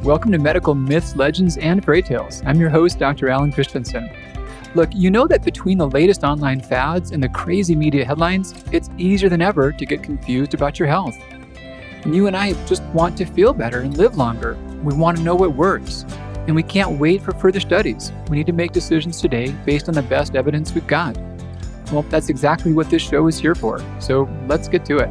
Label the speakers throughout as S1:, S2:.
S1: Welcome to Medical Myths, Legends, and Fairytales. I'm your host, Dr. Alan Christianson. Look, you know that between the latest online fads and the crazy media headlines, it's easier than ever to get confused about your health. And you and I just want to feel better and live longer. We want to know what works. And we can't wait for further studies. We need to make decisions today based on the best evidence we've got. Well, that's exactly what this show is here for. So let's get to it.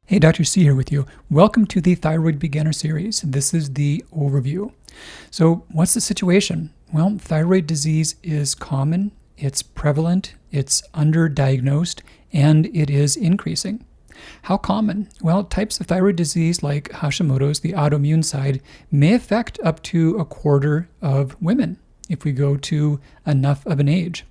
S1: Hey, Dr. C here with you. Welcome to the Thyroid Beginner Series. This is the overview. So what's the situation? Well, thyroid disease is common, it's prevalent, it's underdiagnosed, and it is increasing. How common? Well, types of thyroid disease like Hashimoto's, the autoimmune side, may affect up to a quarter of women if we go to enough of an age.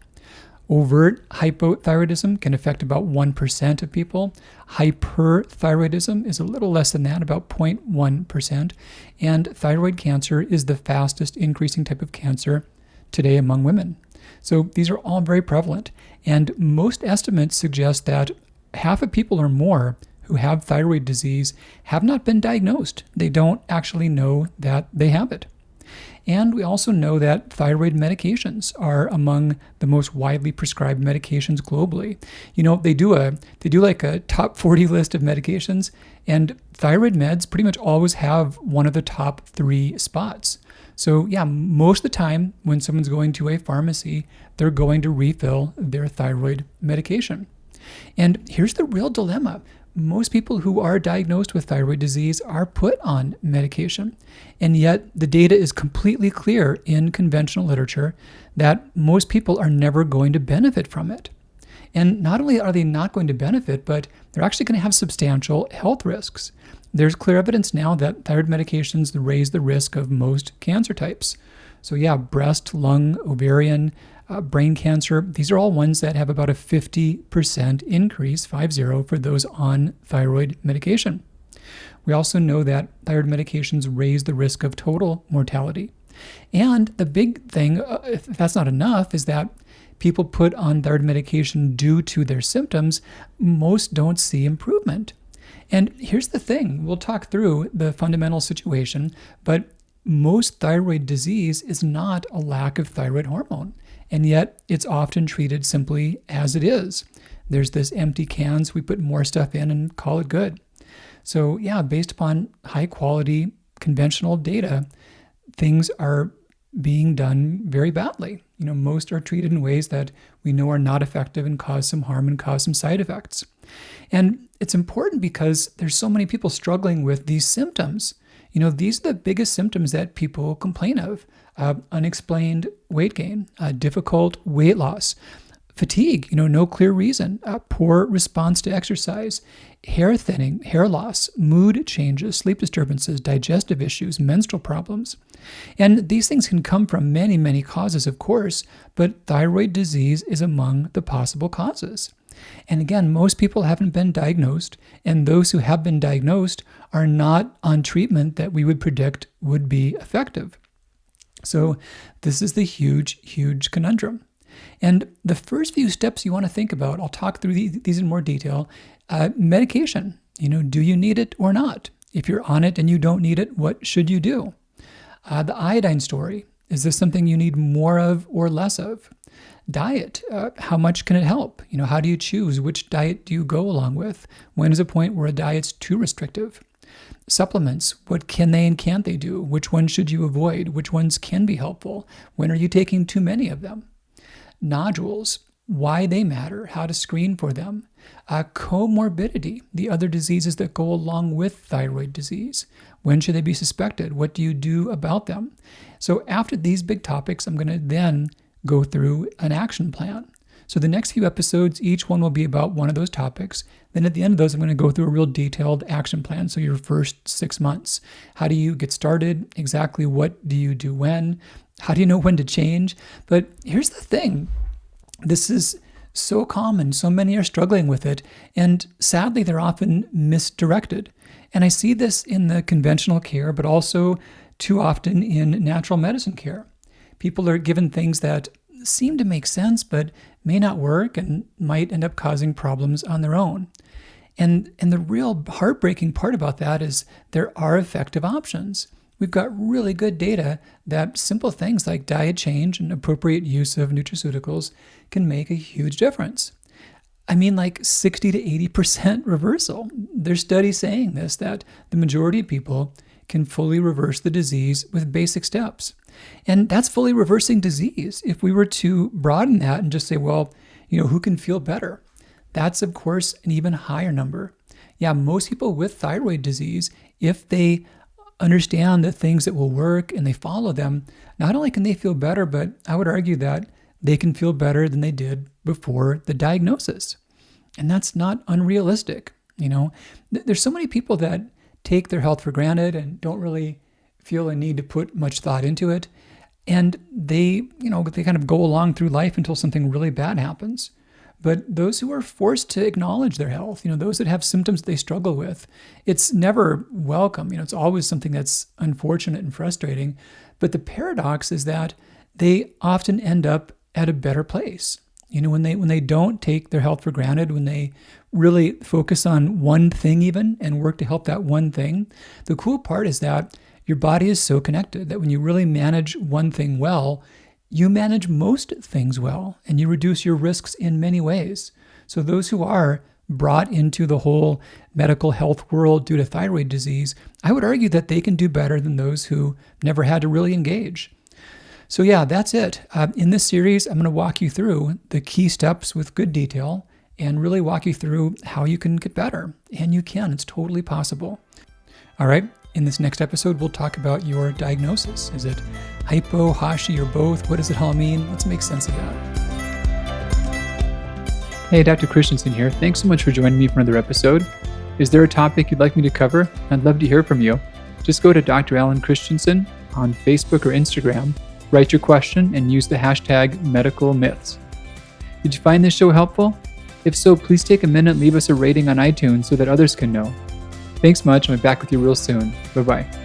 S1: Overt hypothyroidism can affect about 1% of people. Hyperthyroidism is a little less than that, about 0.1%. And thyroid cancer is the fastest increasing type of cancer today among women. So these are all very prevalent. And most estimates suggest that half of people or more who have thyroid disease have not been diagnosed. They don't actually know that they have it. And we also know that thyroid medications are among the most widely prescribed medications globally. You know, they do like a top 40 list of medications, and thyroid meds pretty much always have one of the top 3 spots. So yeah, most of the time when someone's going to a pharmacy, they're going to refill their thyroid medication. And here's the real dilemma. Most people who are diagnosed with thyroid disease are put on medication, and yet the data is completely clear in conventional literature that most people are never going to benefit from it. And not only are they not going to benefit, but they're actually going to have substantial health risks. There's clear evidence now that thyroid medications raise the risk of most cancer types. So yeah, breast, lung, ovarian, brain cancer, these are all ones that have about a 50% increase, 50, for those on thyroid medication. We also know that thyroid medications raise the risk of total mortality. And the big thing, if that's not enough, is that people put on thyroid medication due to their symptoms, most don't see improvement. And here's the thing, we'll talk through the fundamental situation, but most thyroid disease is not a lack of thyroid hormone. And yet it's often treated simply as it is. There's this empty cans, we put more stuff in and call it good. So yeah, based upon high quality conventional data, things are being done very badly. You know, most are treated in ways that we know are not effective and cause some harm and cause some side effects. And it's important because there's so many people struggling with these symptoms. You know, these are the biggest symptoms that people complain of. Unexplained weight gain, difficult weight loss, fatigue, no clear reason, poor response to exercise, hair thinning, hair loss, mood changes, sleep disturbances, digestive issues, menstrual problems. And these things can come from many, many causes, of course, but thyroid disease is among the possible causes. And again, most people haven't been diagnosed, and those who have been diagnosed are not on treatment that we would predict would be effective. So this is the huge, huge conundrum. And the first few steps you want to think about, I'll talk through these in more detail. Medication, do you need it or not? If you're on it and you don't need it, what should you do? The iodine story, is this something you need more of or less of? Diet, how much can it help? How do you choose? Which diet do you go along with? When is a point where a diet's too restrictive? Supplements, what can they and can't they do? Which ones should you avoid? Which ones can be helpful? When are you taking too many of them? Nodules, why they matter, how to screen for them. Comorbidity, the other diseases that go along with thyroid disease. When should they be suspected? What do you do about them? So after these big topics, I'm going to then go through an action plan. So the next few episodes, each one will be about one of those topics. Then at the end of those, I'm going to go through a real detailed action plan. So your first 6 months. How do you get started? Exactly what do you do when? How do you know when to change? But here's the thing. This is so common. So many are struggling with it. And sadly, they're often misdirected. And I see this in the conventional care, but also too often in natural medicine care. People are given things that seem to make sense, but may not work and might end up causing problems on their own. And the real heartbreaking part about that is there are effective options. We've got really good data that simple things like diet change and appropriate use of nutraceuticals can make a huge difference. I mean, like 60 to 80% reversal. There's studies saying this, that the majority of people can fully reverse the disease with basic steps. And that's fully reversing disease. If we were to broaden that and just say, well, who can feel better? That's, of course, an even higher number. Yeah, most people with thyroid disease, if they understand the things that will work and they follow them, not only can they feel better, but I would argue that they can feel better than they did before the diagnosis. And that's not unrealistic. There's so many people that take their health for granted and don't really feel a need to put much thought into it. And they kind of go along through life until something really bad happens. But those who are forced to acknowledge their health, those that have symptoms they struggle with, it's never welcome. It's always something that's unfortunate and frustrating. But the paradox is that they often end up at a better place. When they don't take their health for granted, when they really focus on one thing even and work to help that one thing, the cool part is that your body is so connected that when you really manage one thing well, you manage most things well, and you reduce your risks in many ways. So those who are brought into the whole medical health world due to thyroid disease, I would argue that they can do better than those who never had to really engage. So yeah, that's it. In this series, I'm going to walk you through the key steps with good detail and really walk you through how you can get better. And you can. It's totally possible. All right. In this next episode, we'll talk about your diagnosis. Is it hypo, Hashi, or both? What does it all mean? Let's make sense of that. Hey, Dr. Christianson here. Thanks so much for joining me for another episode. Is there a topic you'd like me to cover? I'd love to hear from you. Just go to Dr. Alan Christianson on Facebook or Instagram, write your question, and use the hashtag #MedicalMyths. Did you find this show helpful? If so, please take a minute and leave us a rating on iTunes so that others can know. Thanks much, and I'll be back with you real soon. Bye-bye.